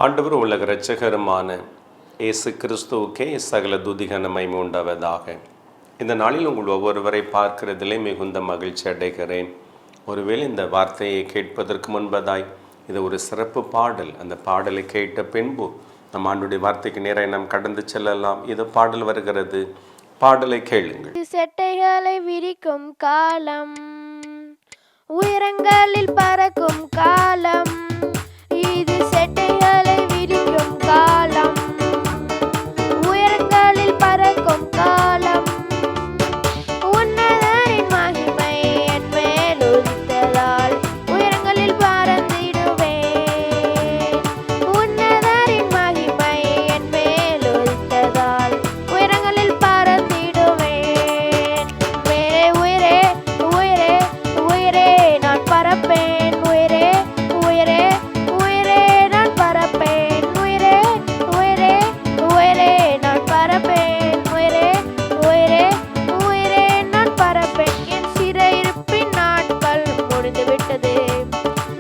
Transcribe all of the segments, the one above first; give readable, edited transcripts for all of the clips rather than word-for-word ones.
ஆண்டவர் உலக இரட்சகருமான இயேசு கிறிஸ்துவுக்கே சகல துதிகன மகிமை உண்டாவதாக. இந்த நாளில் உங்கள் ஒவ்வொருவரை பார்க்கிறதிலே மிகுந்த மகிழ்ச்சி அடைகிறேன். ஒருவேளை இந்த வார்த்தையை கேட்பதற்கு முன்பதாய் இது ஒரு சிறப்பு பாடல். அந்த பாடலை கேட்ட பின்பு நம் ஆண்டுடைய வார்த்தைக்கு நேராக நாம் கடந்து செல்லலாம். இது பாடல் வருகிறது, பாடலை கேளுங்கள். செட்டைகளை விரிக்கும் காலம், உயரங்களில் பறக்கும் காலம், இது செட்டைகளை விரிக்கும் காலம், உயரங்களில் பறக்கும் காலம். உன்னதரின் மகிமை என் மேல் உதித்ததால் உயரங்களில் பறந்திடுவேன். உன்னதரின் மகிமை என் மேல் உதித்ததால் உயரங்களில் பறந்திடுவேன். மேலே உயரே உயரே உயரே நான் பறப்பேன். உயரே உயரே உயரே நான் பறப்பேன். உயரே உயரே உயரே நான் பறப்பேன். உயரே உயரே உயரே நான் பறப்பேன். என் சிறையிருப்பின் நாட்கள் முடிந்து விட்டது.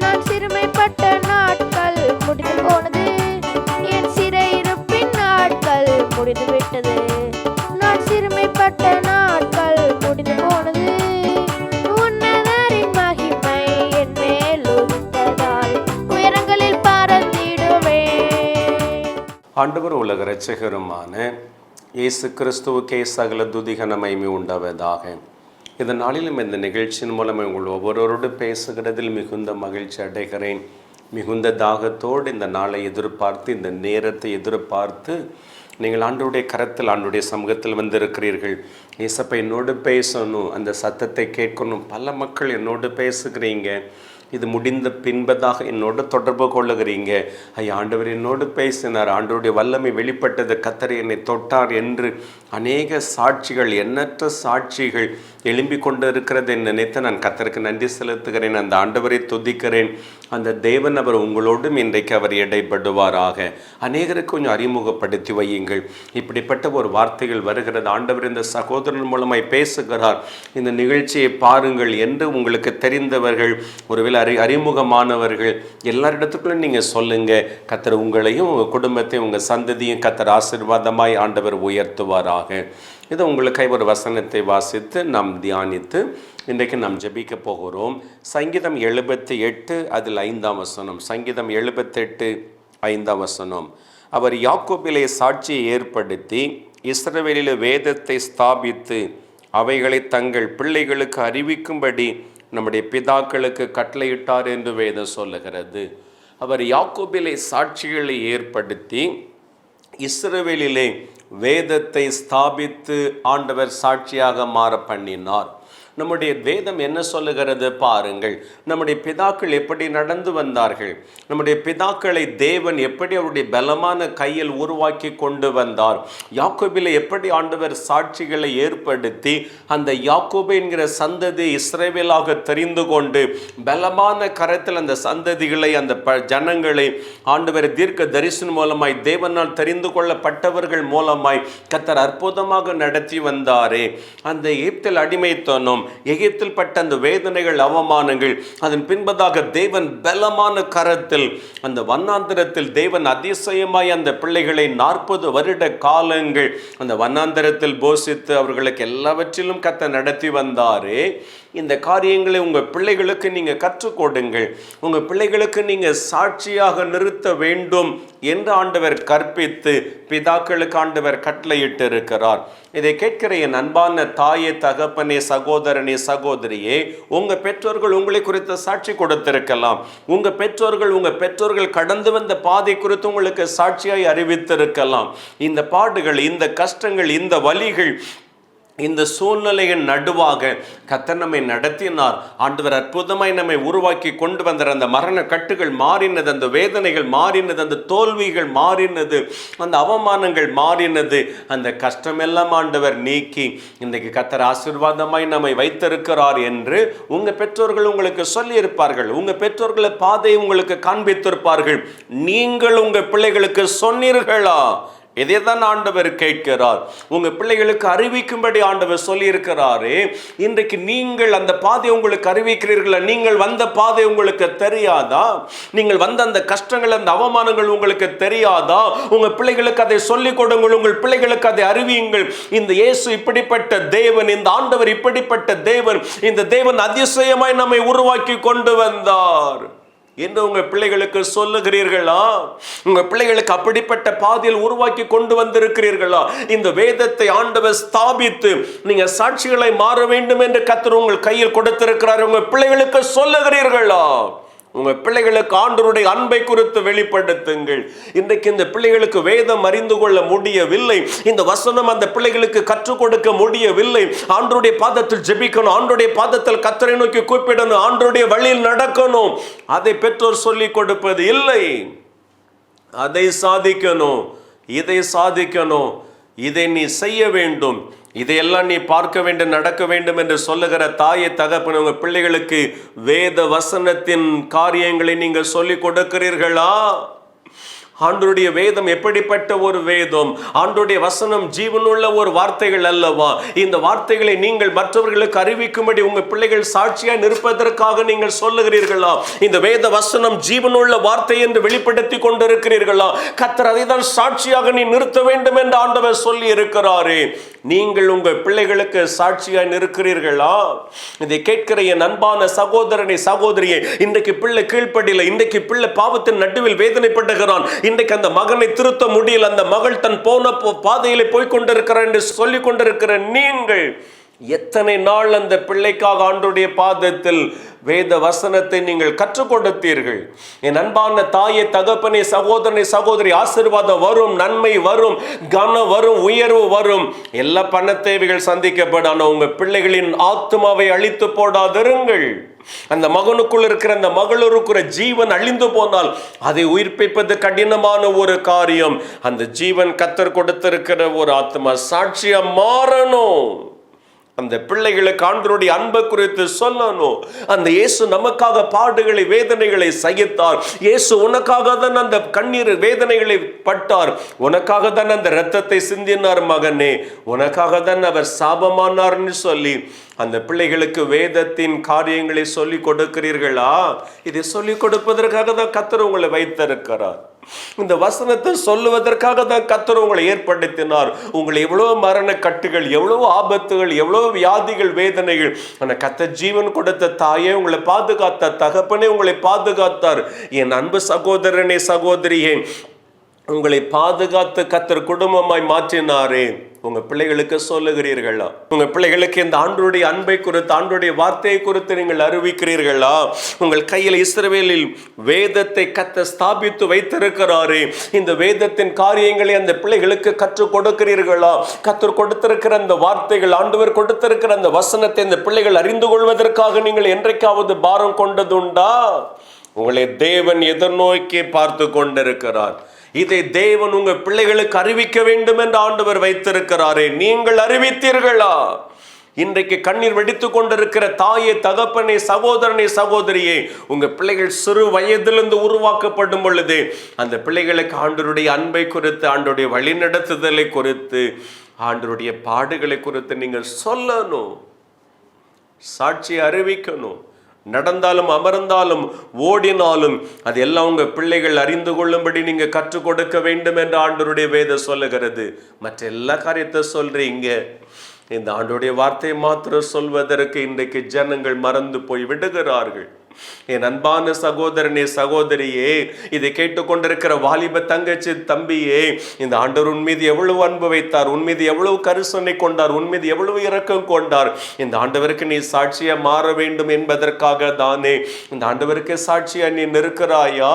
நான் சிறுமைப்பட்ட நாட்கள் முடிந்து போனது. என் சிறையிருப்பின் நாட்கள் முடிந்து விட்டது. நான் சிறுமைப்பட்ட நாட்கள் முடிந்து போனது. உன்னதரின் மகிமை என் மேல் உதித்ததால் உயரங்களில் பறந்திடுவேன். ஆண்டவர் உலக இரட்சகருமான இயேசு கிறிஸ்துவுக்கே சகல துதிகன மகிமை உண்டாவதாக. இந்த நாளிலும் இந்த நிகழ்ச்சியின் மூலம் உங்கள் ஒவ்வொருவரோடு பேசுகிறதில் மிகுந்த மகிழ்ச்சி அடைகிறேன். மிகுந்த தாகத்தோடு இந்த நாளை எதிர்பார்த்து, இந்த நேரத்தை எதிர்பார்த்து நீங்கள் ஆண்டவருடைய கரத்தில், ஆண்டவருடைய சமூகத்தில் வந்திருக்கிறீர்கள். ஏசப்பா என்னோடு பேசணும், அந்த சத்தத்தை கேட்கணும். பல மக்கள் என்னோடு பேசுகிறீங்க. இது முடிந்த பின்பதாக என்னோடு தொடர்பு கொள்ளுகிறீங்க. ஐயா, ஆண்டவர் என்னோடு பேசினார், ஆண்டவருடைய வல்லமை வெளிப்பட்டது, கர்த்தர் என்னை தொட்டார் என்று அநேக சாட்சிகள், எண்ணற்ற சாட்சிகள் எழும்பி கொண்டு இருக்கிறது நினைத்து நான் கர்த்தருக்கு நன்றி செலுத்துகிறேன். அந்த ஆண்டவரை துதிக்கிறேன். அந்த தேவன் அவர் உங்களோடும் இன்றைக்கு அவர் இடைப்படுவாராக. அநேகருக்கு கொஞ்சம் அறிமுகப்படுத்தி வையுங்கள். இப்படிப்பட்ட ஒரு வார்த்தைகள் வருகிறது. ஆண்டவர் இந்த சகோதரன் மூலமாய் பேசுகிறார், இந்த நிகழ்ச்சியை பாருங்கள் என்று உங்களுக்கு தெரிந்தவர்கள், ஒருவேளை அறிமுகமானவர்கள் எல்லாரிடத்துக்குள்ளும் நீங்கள் சொல்லுங்கள். கர்த்தர் உங்களையும் உங்கள் குடும்பத்தையும் உங்கள் சந்ததியும் கர்த்தர் ஆசீர்வாதமாய் ஆண்டவர் உயர்த்துவாராக. இது உங்களுக்காக ஒரு வசனத்தை வாசித்து நாம் தியானித்து இன்றைக்கு நாம் ஜெபிக்க போகிறோம். சங்கீதம் 78 அதில் 5ஆம் வசனம். சங்கீதம் 78 5ஆம் வசனம். அவர் யாக்கோபிலே சாட்சியை ஏற்படுத்தி இஸ்ரவேலிலே வேதத்தை ஸ்தாபித்து அவைகளை தங்கள் பிள்ளைகளுக்கு அறிவிக்கும்படி நம்முடைய பிதாக்களுக்கு கட்டளையிட்டார் என்று வேதம் சொல்லுகிறது. அவர் யாக்கோபிலே சாட்சிகளை ஏற்படுத்தி இஸ்ரவேலிலே வேதத்தை ஸ்தாபித்து ஆண்டவர் சாட்சியாக மாற பண்ணினார். நம்முடைய வேதம் என்ன சொல்லுகிறது பாருங்கள். நம்முடைய பிதாக்கள் எப்படி நடந்து வந்தார்கள், நம்முடைய பிதாக்களை தேவன் எப்படி அவருடைய பலமான கையில் உருவாக்கி கொண்டு வந்தார், யாக்கோபிலே எப்படி ஆண்டவர் சாட்சிகளை ஏற்படுத்தி அந்த யாக்கோபு என்கிற சந்ததி இஸ்ரவேலாக தெரிந்து கொண்டு பலமான கரத்தில் அந்த சந்ததிகளை, அந்த ஜனங்களை ஆண்டவர் தீர்க்க தரிசனம் மூலமாய் தேவனால் தெரிந்து கொள்ளப்பட்டவர்கள் மூலமாய் கர்த்தர் அற்புதமாக நடத்தி வந்தாரே. அந்த எகிப்தில் அடிமைத்தனம், எகிப்தில் பட்ட அந்த வேதனைகள், அவமானங்கள், அதன் பின்பதாக தேவன் பலமான கரத்தில் அந்த வண்ணாந்திரத்தில் தேவன் அதிசயமாய் அந்த பிள்ளைகளை 40 வருட காலங்கள் அந்த வண்ணாந்திரத்தில் போஷித்து அவர்களுக்கு எல்லாவற்றிலும் கர்த்தர் நடத்தி வந்தாரே. இந்த காரியங்களை உங்கள் பிள்ளைகளுக்கு நீங்கள் கற்றுக் கொடுங்கள். உங்கள் பிள்ளைகளுக்கு நீங்கள் சாட்சியாக நிறுத்த வேண்டும் என்று ஆண்டவர் கற்பித்து பிதாக்களுக்கு ஆண்டவர் கட்டளையிட்டு இருக்கிறார். இதை கேட்கிற என் அன்பான தாயே, தகப்பனே, சகோதரனே, சகோதரியே, உங்கள் பெற்றோர்கள் உங்களை குறித்து சாட்சி கொடுத்திருக்கலாம். உங்கள் பெற்றோர்கள் கடந்து வந்த பாதை குறித்து உங்களுக்கு சாட்சியாய் அறிவித்திருக்கலாம். இந்த பாடுகள், இந்த கஷ்டங்கள், இந்த வலிகள், இந்த சூழ்நிலையின் நடுவாக கர்த்தர் நம்மை நடத்தினார். ஆண்டவர் அற்புதமாய் நம்மை உருவாக்கி கொண்டு வந்தார். அந்த மரண கட்டுகள் மாறினது, அந்த வேதனைகள் மாறினது, அந்த தோல்விகள் மாறினது, அந்த அவமானங்கள் மாறினது, அந்த கஷ்டமெல்லாம் ஆண்டவர் நீக்கி இன்றைக்கு கர்த்தர் ஆசீர்வாதமாய் நம்மை வைத்திருக்கிறார் என்று உங்கள் பெற்றோர்கள் உங்களுக்கு சொல்லியிருப்பார்கள். உங்கள் பெற்றோர்களை பாதையை உங்களுக்கு காண்பித்திருப்பார்கள். நீங்கள் உங்கள் பிள்ளைகளுக்கு சொன்னீர்களா இதை தான் ஆண்டவர் கேட்கிறார். உங்க பிள்ளைகளுக்கு அறிவிக்கும்படி ஆண்டவர் சொல்லி இருக்கிறாரு. இன்றைக்கு நீங்கள் அந்த பாதை உங்களுக்கு அறிவிக்கிறீர்களா? நீங்கள் வந்த பாதை உங்களுக்கு தெரியாதா? நீங்கள் வந்த அந்த கஷ்டங்கள், அந்த அவமானங்கள் உங்களுக்கு தெரியாதா? உங்க பிள்ளைகளுக்கு அதை சொல்லிக் கொடுங்கள், உங்கள் பிள்ளைகளுக்கு அதை அறிவியுங்கள். இந்த இயேசு இப்படிப்பட்ட தேவன், இந்த ஆண்டவர் இப்படிப்பட்ட தேவன், இந்த தேவன் அதிசயமாய் நம்மை உருவாக்கி கொண்டு வந்தார் என்று உங்க பிள்ளைகளுக்கு சொல்லுகிறீர்களா? உங்க பிள்ளைகளுக்கு அப்படிப்பட்ட பாதையில் உருவாக்கி கொண்டு வந்திருக்கிறீர்களா? இந்த வேதத்தை ஆண்டவர் ஸ்தாபித்து நீங்க சாட்சிகளை மாற வேண்டும் என்று கர்த்தர் உங்கள் கையில் கொடுத்திருக்கிறார். உங்க பிள்ளைகளுக்கு சொல்லுகிறீர்களா? உங்க பிள்ளைகளுக்கு ஆண்டவருடைய அன்பை குறித்து வெளிப்படுத்துங்கள். இன்றைக்கு இந்த பிள்ளைகளுக்கு வேதம் அறிந்து கொள்ள முடியவில்லை, இந்த வசனம் அந்த பிள்ளைகளுக்கு கற்றுக் கொடுக்க முடியவில்லை. ஆண்டவருடைய பாதத்தில் ஜெபிக்கணும், ஆண்டவருடைய பாதத்தில் கர்த்தரை நோக்கி கூப்பிடணும், ஆண்டவருடைய வழியில் நடக்கணும். அதை பெற்றோர் சொல்லிக் கொடுப்பது இல்லை. அதை சாதிக்கணும், இதை சாதிக்கணும், இதை நீ செய்ய வேண்டும், இதையெல்லாம் நீ பார்க்க வேண்டும், நடக்க வேண்டும் என்று சொல்லுகிற தாயை தகப்பன் உங்க பிள்ளைகளுக்கு வேத வசனத்தின் காரியங்களை நீங்கள் சொல்லிக் கொடுக்கிறீர்களா? ஆண்டவருடைய வேதம் எப்படிப்பட்ட ஒரு வேதம்? ஆண்டவருடைய வசனம் ஜீவனுள்ள ஒரு வார்த்தைகள் அல்லவா? இந்த வார்த்தைகளை நீங்கள் மற்றவர்களுக்கு அறிவிக்கும்படி உங்க பிள்ளைகள் சாட்சியாய் நிற்பதற்காக நீங்கள் சொல்லுகிறீர்களா? இந்த வேத வசனம் ஜீவனுள்ள வார்த்தை என்று வெளிப்படுத்தி கொண்டிருக்கிறீர்களா? கர்த்தர் அதை தான் சாட்சியாக நீ நிறுத்த வேண்டும் என்று ஆண்டவர் சொல்லி இருக்கிறாரே. நீங்கள் உங்க பிள்ளைகளுக்கு சாட்சியாய் நிற்கிறீர்களா? இதை கேட்கிற என் அன்பான சகோதரனை, சகோதரியை, இன்றைக்கு பிள்ளை கீழ்ப்படியில், இன்றைக்கு பிள்ளை பாவத்தின் நடுவில் வேதனைப்படுகிறான், இன்றைக்கு அந்த மகனை திருத்த முடியல, அந்த மகள் தன் போன பாதையிலே போய்கொண்டிருக்கிறார் என்று சொல்லிக் கொண்டிருக்கிற நீங்கள் எத்தனை நாள் அந்த பிள்ளைக்காக ஆண்டவருடைய பாதத்தில் வேத வசனத்தை நீங்கள் கற்றுக் கொடுத்தீர்கள்? என் அன்பான தாயை தகப்பனை, சகோதரனை, சகோதரி, ஆசீர்வாதம் வரும், நன்மை வரும், கனம் வரும், உயர்வு வரும், எல்லா பண தேவைகள் சந்திக்கப்படும். ஆனால் உங்க பிள்ளைகளின் ஆத்மாவை அழித்து போடாதிருங்கள். அந்த மகனுக்குள் இருக்கிற அந்த மகளுக்குற ஜீவன் அழிந்து போனால் அதை உயிர்ப்பிப்பது கடினமான ஒரு காரியம். அந்த ஜீவன் கர்த்தர் கொடுத்திருக்கிற ஒரு ஆத்மா சாட்சியா மாறணும். அந்த பிள்ளைகளுக்கு ஆண்டவருடைய அன்பை குறித்து சொல்லணும். அந்த இயேசு நமக்காக பாடுகளை, வேதனைகளை சகித்தார். இயேசு உனக்காக தான் அந்த கண்ணீர் வேதனைகளை பட்டார், உனக்காக தான் அந்த இரத்தத்தை சிந்தினார் மகனே, உனக்காக தான் அவர் சாபமானார்னு சொல்லி அந்த பிள்ளைகளுக்கு வேதத்தின் காரியங்களை சொல்லிக் கொடுக்கிறீர்களா? இதை சொல்லிக் கொடுப்பதற்காக தான் கர்த்தர் உங்களை வைத்திருக்கிறார். இந்த வசனத்தை சொல்லுவதற்காக தான் கர்த்தர் உங்களை ஏற்படுத்தினார். உங்களை எவ்வளவு மரண கட்டுகள், எவ்வளவு ஆபத்துகள், எவ்வளவு வியாதிகள், வேதனைகள், ஆனா கர்த்தர் ஜீவன் கொடுத்த தாயே உங்களை பாதுகாத்தார், தகப்பனே உங்களை பாதுகாத்தார். என் அன்பு சகோதரனே, சகோதரியே, உங்களை பாதுகாத்து கர்த்தர் குடும்பமாய் மாற்றினாரே. உங்க பிள்ளைகளுக்கு சொல்லுகிறீர்களா? உங்க பிள்ளைகளுக்கு இந்த ஆண்டவருடைய அன்பை குறித்து, ஆண்டவருடைய வார்த்தையை குறித்து நீங்கள் அறிவிக்கிறீர்களா? உங்கள் கையில் இஸ்ரவேலில் வேதத்தை கர்த்தர் ஸ்தாபித்து வைத்திருக்கிறாரே, இந்த வேதத்தின் காரியங்களை அந்த பிள்ளைகளுக்கு கற்றுக் கொடுக்கிறீர்களா? கர்த்தர் கொடுத்திருக்கிற அந்த வார்த்தைகள், ஆண்டவர் கொடுத்திருக்கிற அந்த வசனத்தை அந்த பிள்ளைகள் அறிந்து கொள்வதற்காக நீங்கள் என்றைக்காவது பாரம் கொண்டதுண்டா? உங்களை தேவன் எதிர்நோக்கி பார்த்து கொண்டிருக்கிறார். இதை தேவன் உங்க பிள்ளைகளுக்கு அறிவிக்க வேண்டும் என்று ஆண்டவர் வைத்திருக்கிறாரே. நீங்கள் அறிவித்தீர்களா? இன்றைக்கு கண்ணீர் வெடித்துக் கொண்டிருக்கிற தாயே, தகப்பனே, சகோதரனே, சகோதரியே, உங்க பிள்ளைகள் சிறு வயதிலிருந்து உருவாக்கப்படும் பொழுது அந்த பிள்ளைகளுக்கு ஆண்டவருடைய அன்பை குறித்து, ஆண்டவருடைய வழிநடத்துதலை குறித்து, ஆண்டவருடைய பாடுகளை குறித்து நீங்கள் சொல்லணும், சாட்சி அறிவிக்கணும். நடந்தாலும், அமர்ந்தாலும், ஓடினாலும் அது எல்லாம் உங்க பிள்ளைகள் அறிந்து கொள்ளும்படி நீங்க கற்றுக் கொடுக்க வேண்டும் என்று ஆண்டவருடைய வேதம் சொல்லுகிறது. மற்ற எல்லா காரியத்தை சொல்றீங்க, இந்த ஆண்டவருடைய வார்த்தையை மாத்திரம் சொல்வதற்கு இன்றைக்கு ஜனங்கள் மறந்து போய் விடுகிறார்கள். என் அன்பான சகோதரனே, சகோதரியே, இதை கேட்டுக்கொண்டிருக்கிற வாலிப தங்கச்சி, தம்பியே, இந்த ஆண்டவர் உன் மீது எவ்வளவு அன்பு வைத்தார், உன் மீது எவ்வளவு கரிசனை கொண்டார், உன் மீது எவ்வளவு இரக்கம் கொண்டார். இந்த ஆண்டவருக்கு நீ சாட்சியா மாற வேண்டும் என்பதற்காக தானே இந்த ஆண்டவருக்கு சாட்சியா நீ நிற்கிறாயா?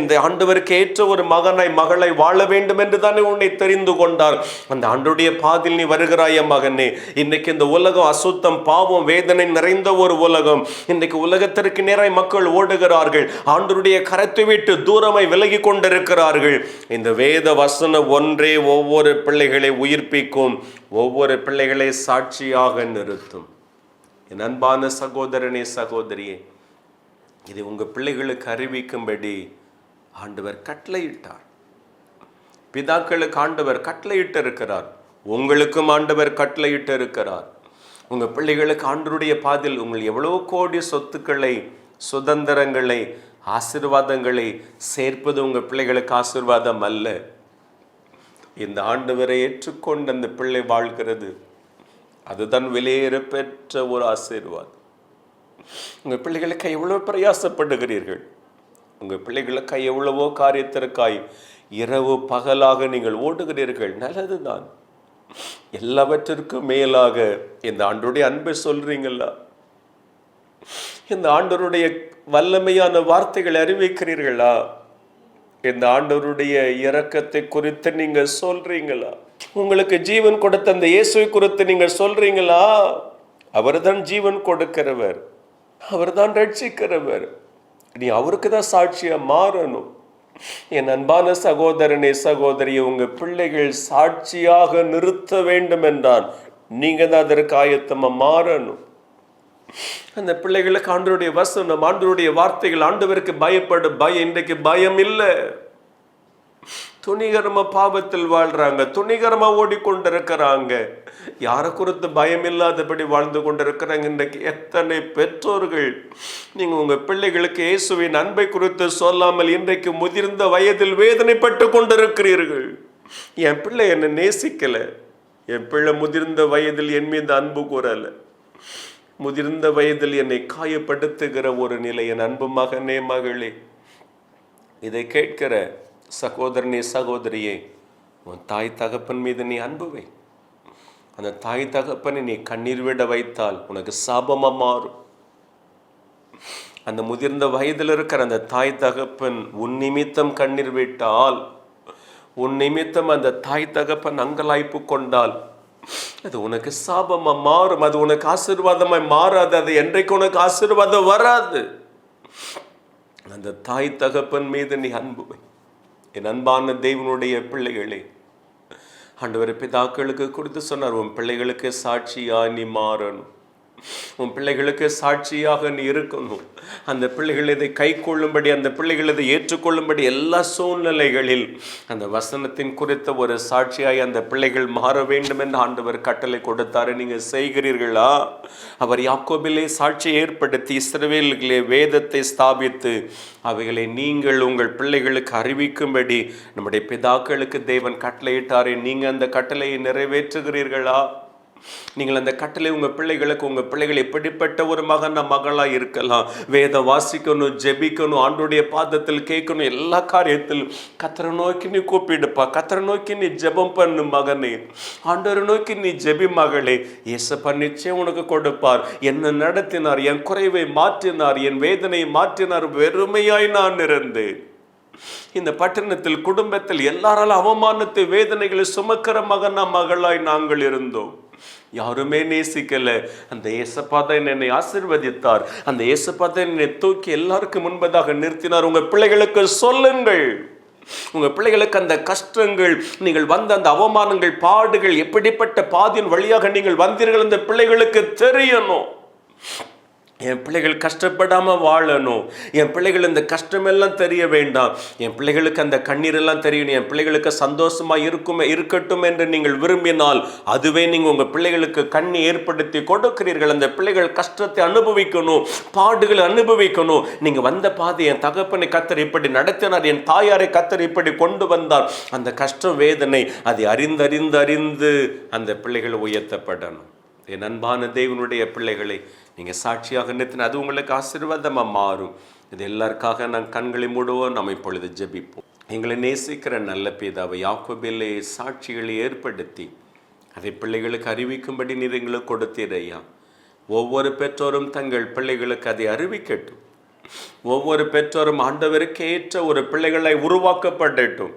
இந்த ஆண்டவருக்கு ஏற்ற ஒரு மகனாய், மகளை வாழ வேண்டும் என்று தானே உன்னை தெரிந்து கொண்டார். அந்த ஆண்டவருடைய பாதையில் நீ வருகிறாயா மகனே? இன்னைக்கு இந்த உலகம் அசுத்தம், பாவம், வேதனை நிறைந்த ஒரு உலகம். இன்னைக்கு உலகத்திற்கு நேராய் மக்கள் ஓடுகிறார்கள், ஆண்டவருடைய கரத்தை விட்டு தூரமாய் விலகி கொண்டிருக்கிறார்கள். இந்த வேத வசனம் ஒன்றே ஒவ்வொரு பிள்ளைகளை உயிர்ப்பிக்கும், ஒவ்வொரு பிள்ளைகளை சாட்சியாக நிறுத்தும். என் அன்பான சகோதரனே, சகோதரியே, இதை உங்க பிள்ளைகளுக்கு அறிவிக்கும்படி ஆண்டவர் கட்டளையிட்டார். பிதாக்களுக்கு ஆண்டவர் கட்டளையிட்டு இருக்கிறார், உங்களுக்கும் ஆண்டவர் கட்டளையிட்டு இருக்கிறார். உங்கள் பிள்ளைகளுக்கு ஆண்டவருடைய பாதையில் உங்கள் எவ்வளவு கோடி சொத்துக்களை, சுதந்திரங்களை, ஆசீர்வாதங்களை சேர்ப்பது உங்கள் பிள்ளைகளுக்கு ஆசீர்வாதம் அல்ல. இந்த ஆண்டவரை ஏற்றுக்கொண்டு அந்த பிள்ளை வாழ்கிறது, அதுதான் விலையேற பெற்ற ஒரு ஆசீர்வாதம். உங்கள் பிள்ளைகளுக்கு எவ்வளோ பிரயாசப்படுகிறீர்கள், உங்கள் பிள்ளைகளுக்கு எவ்வளவோ காரியத்திற்காய் இரவு பகலாக நீங்கள் ஓடுகிறீர்கள், நல்லதுதான். எல்லாவற்றிற்கும் மேலாக இந்த ஆண்டவருடைய அன்பை சொல்றீங்களா? இந்த ஆண்டவருடைய வல்லமையான வார்த்தைகளை அறிவிக்கிறீர்களா? இந்த ஆண்டவருடைய இரக்கத்தை குறித்து நீங்க சொல்றீங்களா? உங்களுக்கு ஜீவன் கொடுத்த அந்த இயேசுவை குறித்து நீங்க சொல்றீங்களா? அவர்தான் ஜீவன் கொடுக்கிறவர், அவர்தான் ரட்சிக்கிறவர். நீ அவருக்கு தான் சாட்சியா மாறணும். என் அன்பான சகோதரனே, சகோதரியை, உங்க பிள்ளைகள் சாட்சியாக நிறுத்த வேண்டும் என்றால் நீங்க தான் அதற்கு ஆயத்தமா மாறணும். அந்த பிள்ளைகளுக்கு ஆண்டவருடைய வசனம், ஆண்டவருடைய வார்த்தைகள், ஆண்டவருக்கு பயப்படு பயம். இன்றைக்கு பயம் இல்லை. துணிகரமா பாவத்தில் வாழ்றாங்க, துணிகரமா ஓடிக்கொண்டிருக்கிறாங்க, யாரை குறித்து பயம் இல்லாதபடி வாழ்ந்து கொண்டிருக்கிறாங்க. இன்றைக்கு எத்தனை பெற்றோர்கள் நீங்க உங்க பிள்ளைகளுக்கு இயேசுவின் அன்பை குறித்து சொல்லாமல் இன்றைக்கு முதிர்ந்த வயதில் வேதனைப்பட்டு கொண்டிருக்கிறீர்கள். என் பிள்ளை என்னை நேசிக்கல, என் பிள்ளை முதிர்ந்த வயதில் என் மீது அன்பு கூறல, முதிர்ந்த வயதில் என்னை காயப்படுத்துகிற ஒரு நிலை. என் அன்பு மகனே, மகளே, இதை கேட்கிற சகோதரனே, சகோதரியே, உன் தாய் தகப்பன் மீது நீ அன்பு வை. அந்த தாய் தகப்பனை நீ கண்ணீர் விட வைத்தால் உனக்கு சாபமா மாறும். அந்த முதிர்ந்த வயதில் இருக்கிற அந்த தாய் தகப்பன் உன் நிமித்தம் கண்ணீர் விட்டால், உன் நிமித்தம் அந்த தாய் தகப்பன் அங்கலாய்ப்பு கொண்டால் அது உனக்கு சாபமா மாறும். அது உனக்கு ஆசீர்வாதமாய் மாறாது. அது என்றைக்கு உனக்கு ஆசீர்வாதம் வராது. அந்த தாய் தகப்பன் மீது நீ அன்பு வை. என் அன்பான தேவனுடைய பிள்ளைகளே, ஆண்டவர் பிதாக்களுக்கு கொடுத்து சொன்னார், உன் பிள்ளைகளுக்கு சாட்சியா நீ மாறணும், உன் பிள்ளைகளுக்கு சாட்சியாக நீ இருக்கணும். அந்த பிள்ளைகள் இதை கை கொள்ளும்படி, அந்த பிள்ளைகள் இதை ஏற்றுக்கொள்ளும்படி எல்லா சூழ்நிலைகளில் அந்த வசனத்தின் குறித்த ஒரு சாட்சியாய் அந்த பிள்ளைகள் மாற வேண்டும் என்று ஆண்டவர் கட்டளை கொடுத்தாரு. நீங்க செய்கிறீர்களா? அவர் யாக்கோபிலே சாட்சியை ஏற்படுத்தி இஸ்ரவேலிலே வேதத்தை ஸ்தாபித்து அவைகளை நீங்கள் உங்கள் பிள்ளைகளுக்கு அறிவிக்கும்படி நம்முடைய பிதாக்களுக்கு தேவன் கட்டளையிட்டாரே. நீங்க அந்த கட்டளையை நிறைவேற்றுகிறீர்களா? நீங்கள் அந்த கட்டளை உங்க பிள்ளைகளுக்கு, உங்க பிள்ளைகள் எப்படிப்பட்ட ஒரு மகனா மகளா இருக்கலாம், வேதம் வாசிக்கணும், ஜெபிக்கணும், ஆண்டவருடைய பாதத்தில் கேட்கணும், எல்லா காரியத்திலும் கர்த்தரை நோக்கி நீ கூப்பிடுப்பா, கர்த்தரை நோக்கி நீ ஜெபம் பண்ணு மகனே, ஆண்டவரை நோக்கி நீ ஜெபி மகளே. இயேசப்பா நிச்சயம் உனக்கு கொடுப்பார். என்ன நடத்தினார், என் குறைவை மாற்றினார், என் வேதனையை மாற்றினார். வெறுமையாய் நான் இருந்தேன். இந்த பட்டணத்தில், குடும்பத்தில் எல்லாராலும் அவமானத்தை, வேதனைகளை சுமக்கிற மகனா மகளாய் நாங்கள் இருந்தோம். யாருமே நேசிக்கல. அந்த இயேசப்பா தான் என்னை ஆசீர்வதித்தார். அந்த இயேசப்பா தான் என்னை தூக்கி எல்லாருக்கும் முன்பதாக நிறுத்தினார். உங்க பிள்ளைகளுக்கு சொல்லுங்கள். உங்க பிள்ளைகளுக்கு அந்த கஷ்டங்கள், நீங்கள் வந்த அந்த அவமானங்கள், பாடுகள், எப்படிப்பட்ட பாதையின் வழியாக நீங்கள் வந்தீர்கள், அந்த பிள்ளைகளுக்கு தெரியணும். என் பிள்ளைகள் கஷ்டப்படாம வாழணும், என் பிள்ளைகள் இந்த கஷ்டமெல்லாம் தெரிய வேண்டாம், என் பிள்ளைகளுக்கு அந்த கண்ணீரெல்லாம் தெரியணும், என் பிள்ளைகளுக்கு சந்தோஷமா இருக்கட்டும் என்று நீங்கள் விரும்பினால் அதுவே நீங்க உங்க பிள்ளைகளுக்கு கண்ணி ஏற்படுத்தி கொடுக்கிறீர்கள். அந்த பிள்ளைகள் கஷ்டத்தை அனுபவிக்கணும், பாடுகளை அனுபவிக்கணும். நீங்க வந்த பாதை, என் தகப்பனை கர்த்தர் இப்படி நடத்தினார், என் தாயாரை கர்த்தர் இப்படி கொண்டு வந்தார், அந்த கஷ்டம், வேதனை அதை அறிந்து அந்த பிள்ளைகள் உயர்த்தப்படணும். என் அன்பான தேவனுடைய பிள்ளைகளை நீங்க சாட்சியாக நிறுத்தின அது உங்களுக்கு ஆசீர்வாதமா மாறும். இது எல்லாருக்காக நான் கண்களை மூடுவோம். நாம் இப்பொழுது ஜெபிப்போம். எங்களை நேசிக்கிற நல்ல பிதாவை, யாக்கோபிலே சாட்சிகளை ஏற்படுத்தி அதை பிள்ளைகளுக்கு அறிவிக்கும்படி நீர் எங்களுக்கு கொடுத்தீர் ஐயா. ஒவ்வொரு பெற்றோரும் தங்கள் பிள்ளைகளுக்கு அதை அறிவிக்கட்டும். ஒவ்வொரு பெற்றோரும் ஆண்டவருக்கு ஏற்ற ஒரு பிள்ளைகளை உருவாக்கப்படட்டும்.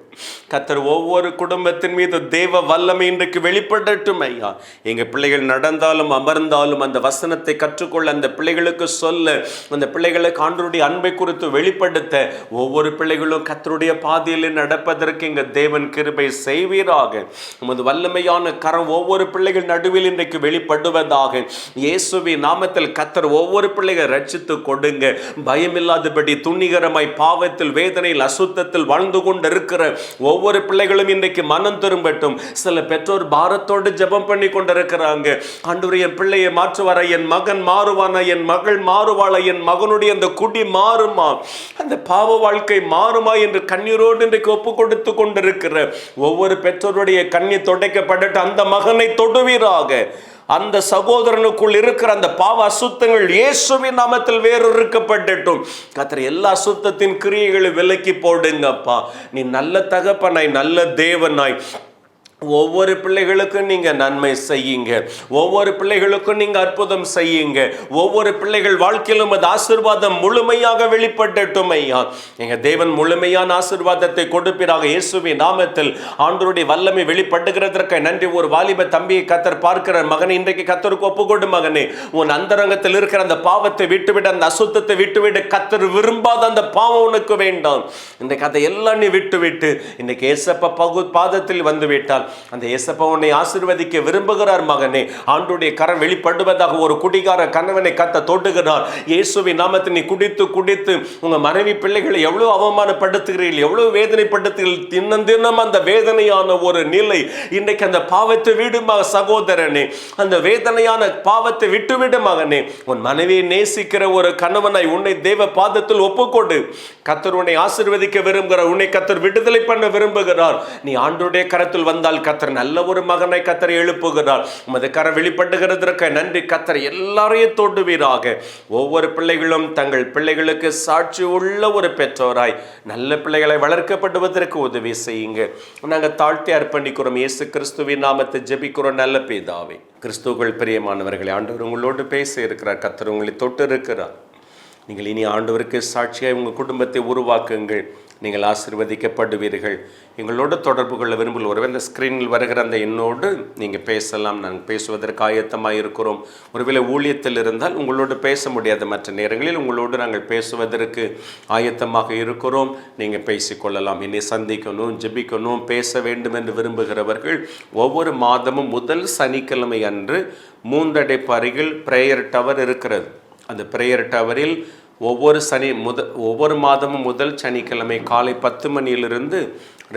கர்த்தர் ஒவ்வொரு குடும்பத்தின் மீது தேவ வல்லமை இன்றைக்கு வெளிப்படட்டும் ஐயா. எங்க பிள்ளைகள் நடந்தாலும் அமர்ந்தாலும் அந்த வசனத்தை கற்றுக்கொள்ள, அந்த பிள்ளைகளுக்கு சொல்ல, அந்த பிள்ளைகளுக்கு ஆண்டவருடைய அன்பை குறித்து வெளிப்படுத்த, ஒவ்வொரு பிள்ளைகளும் கர்த்தருடைய பாதையில் நடப்பதற்கு எங்க தேவன் கிருபை செய்வீராக. உமது வல்லமையான கரம் ஒவ்வொரு பிள்ளைகள் நடுவில் இன்றைக்கு வெளிப்படுவதாக. இயேசுவின் நாமத்தில் கர்த்தர் ஒவ்வொரு பிள்ளைகளை ரட்சித்து கொடுங்க. பயமில்லா இல்லாதபடி துணிகரமாய் பாவத்தில், வேதனையில், அசுத்தத்தில் வாழ்ந்து கொண்டு இருக்கிற ஒவ்வொரு பிள்ளைகளும் இன்றைக்கு மனம் திரும்பட்டும். சில பெற்றோர் பாரத்தோடு ஜெபம் பண்ணி கொண்டிருக்கிறாங்க. ஆண்டவரே, என் பிள்ளையை மாற்றுவாரா, என் மகன் மாறுவானா, என் மகள் மாறுவாளா, என் மகனுடைய அந்த குடி மாறுமா, அந்த பாவ வாழ்க்கை மாறுமா என்று கண்ணீரோடு இன்றைக்கு ஒப்பு கொடுத்து கொண்டிருக்கிற ஒவ்வொரு பெற்றோருடைய கண்ணீர் துடைக்கப்படட்டும். அந்த மகனை தொடுவீராக. அந்த சகோதரனுக்குள் இருக்கிற அந்த பாவ அசுத்தங்கள் இயேசுவின் நாமத்தில் வேறறுக்கப்படட்டும். கர்த்தர், எல்லா அசுத்தத்தின் கிரியைகளை விலக்கி போடுங்கப்பா. நீ நல்ல தகப்பனாய், நல்ல தேவனாய் ஒவ்வொரு பிள்ளைகளுக்கும் நீங்க நன்மை செய்யுங்க. ஒவ்வொரு பிள்ளைகளுக்கும் நீங்க அற்புதம் செய்யுங்க. ஒவ்வொரு பிள்ளைகள் வாழ்க்கையிலும் அது ஆசீர்வாதம் முழுமையாக வெளிப்படட்டும் ஐயா. எங்க தேவன் முழுமையான ஆசீர்வாதத்தை கொடுப்பீராக. இயேசுவின் நாமத்தில் ஆண்டவருடைய வல்லமை வெளிப்படுகிறதற்கு நன்றி. ஒரு வாலிப தம்பியை கர்த்தர் பார்க்கிற மகனை இன்றைக்கு கர்த்தருக்கு ஒப்புக்கொடு. மகனே, உன் அந்தரங்கத்தில் இருக்கிற அந்த பாவத்தை விட்டுவிட, அந்த அசுத்தத்தை விட்டுவிட. கர்த்தர் விரும்பாத அந்த பாவம் உனக்கு வேண்டாம். இன்றைக்கு அதை எல்லாம் நீ விட்டுவிட்டு இன்னைக்கு ஏசப்பா பாதத்தில் வந்து விட்டால் அந்த ஏசப்பா உன்னை ஆசீர்வதிக்க விரும்புகிறார். மகனே, ஆண்டவருடைய கரம் வெளிப்படுவதாக. ஒரு குடிகார கணவனை கர்த்தர் தொடுகிறார். இயேசுவின் நாமத்தில் நீ குடித்து குடித்து உங்க மனைவி பிள்ளைகளை எவ்வளவு அவமானப்படுத்துகிறீர்கள், எவ்வளவு வேதனைப்படுத்துகிறீர்கள். தினம் தினம் அந்த வேதனையான ஒரு நிலை. இன்றைக்கு அந்த பாவத்தை விடுமா சகோதரனே, அந்த வேதனையான பாவத்தை விட்டுவிடு மகனே. உன் மனைவியை நேசிக்கிற ஒரு கணவனாய் உன்னை தேவ பாதத்தில் ஒப்புக்கொடு. கர்த்தர் உன்னை ஆசீர்வதிக்க விரும்புகிறார். உன்னை கர்த்தர் விடுதலை பண்ண விரும்புகிறார். நீ ஆண்டவருடைய கரத்தில் வந்தால் கர்த்தர் நல்ல ஒரு மகனை கர்த்தர் எழுப்புகிறார். உமது கரம் வெளிப்படுகிறதற்கு நன்றி. கர்த்தர் எல்லாரையும் தொடுவீராக. ஒவ்வொரு பிள்ளைகளும் தங்கள் பிள்ளைகளுக்கு சாட்சி உள்ள ஒரு பெற்றோராய் நல்ல பிள்ளைகளை வளர்க்கப்படுவதற்கு உதவி செய்யுங்க. நாங்கள் தாழ்த்தி அர்ப்பணிக்கிறோம். இயேசு கிறிஸ்துவின் நாமத்தை ஜெபிக்கிறோம் நல்ல பிதாவே. கிறிஸ்துவுக்குள் பிரியமானவர்களே, ஆண்டவர் உங்களோடு பேச இருக்கிறார். கர்த்தர் உங்களை தொட்டு இருக்கிறார். நீங்கள் இனி ஆண்டவருக்கு சாட்சியாக உங்கள் குடும்பத்தை உருவாக்குங்கள். நீங்கள் ஆசீர்வதிக்கப்படுவீர்கள். எங்களோடு தொடர்பு கொள்ள விரும்புகிற ஒருவேளை இந்த ஸ்க்ரீனில் வருகிற அந்த எண்ணோடு நீங்கள் பேசலாம். நாங்கள் பேசுவதற்கு ஆயத்தமாக இருக்கிறோம். ஒருவேளை ஊழியத்தில் இருந்தால் உங்களோடு பேச முடியாத மற்ற நேரங்களில் உங்களோடு நாங்கள் பேசுவதற்கு ஆயத்தமாக இருக்கிறோம். நீங்கள் பேசிக்கொள்ளலாம். என்னை சந்திக்கணும், ஜெபிக்கணும், பேச வேண்டும் என்று விரும்புகிறவர்கள் ஒவ்வொரு மாதமும் முதல் சனிக்கிழமை அன்று 3 அடைப்பு அருகில் பிரேயர் டவர் இருக்கிறது. அந்த பிரேயர் டவரில் ஒவ்வொரு மாதமும் முதல் சனிக்கிழமை காலை 10 மணியிலிருந்து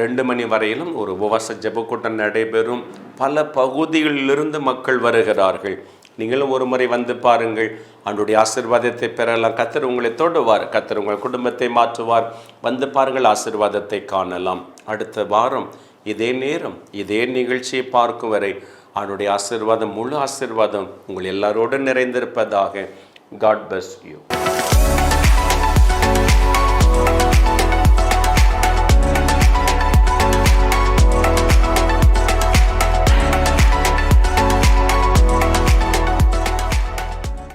2 மணி வரையிலும் ஒரு உபவாச ஜெபக்கூட்டம் நடைபெறும். பல பகுதிகளிலிருந்து மக்கள் வருகிறார்கள். நீங்களும் ஒரு முறை வந்து பாருங்கள். ஆண்டவருடைய ஆசீர்வாதத்தை பெறலாம். கர்த்தர் உங்களை தொடுவார். கர்த்தர் உங்கள் குடும்பத்தை மாற்றுவார். வந்து பாருங்கள், ஆசீர்வாதத்தை காணலாம். அடுத்த வாரம் இதே நேரம் இதே நிகழ்ச்சியை பார்க்கும் வரை ஆண்டவருடைய ஆசீர்வாதம், முழு ஆசீர்வாதம் உங்கள் எல்லாரோடும் நிறைந்திருப்பதாக. God bless you.